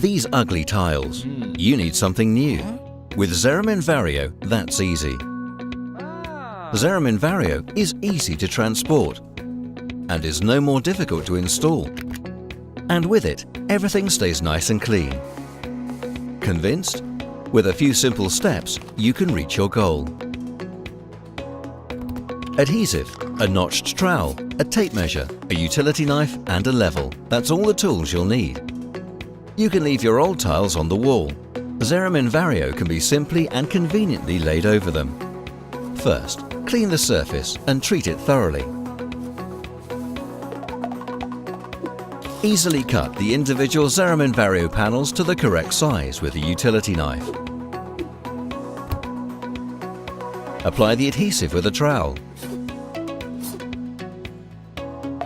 These ugly tiles. You need something new. With Ceramin Vario, that's easy. Ceramin Vario is easy to transport and is no more difficult to install. And with it, everything stays nice and clean. Convinced? With a few simple steps, you can reach your goal. Adhesive, a notched trowel, a tape measure, a utility knife and a level. That's all the tools you'll need. You can leave your old tiles on the wall. Ceramin Vario can be simply and conveniently laid over them. First, clean the surface and treat it thoroughly. Easily cut the individual Ceramin Vario panels to the correct size with a utility knife. Apply the adhesive with a trowel.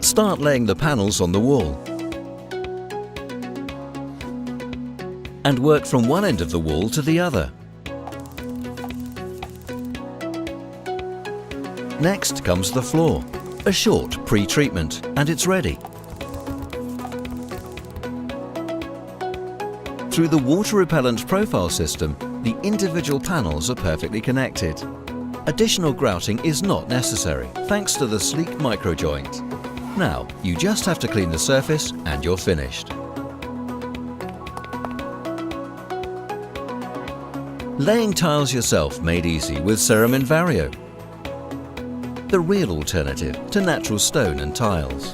Start laying the panels on the wall. And work from one end of the wall to the other. Next comes the floor. A short pre-treatment and it's ready. Through the water repellent profile system, the individual panels are perfectly connected. Additional grouting is not necessary thanks to the sleek micro joint. Now, you just have to clean the surface and you're finished. Laying tiles yourself made easy with Ceramin Vario. The real alternative to natural stone and tiles.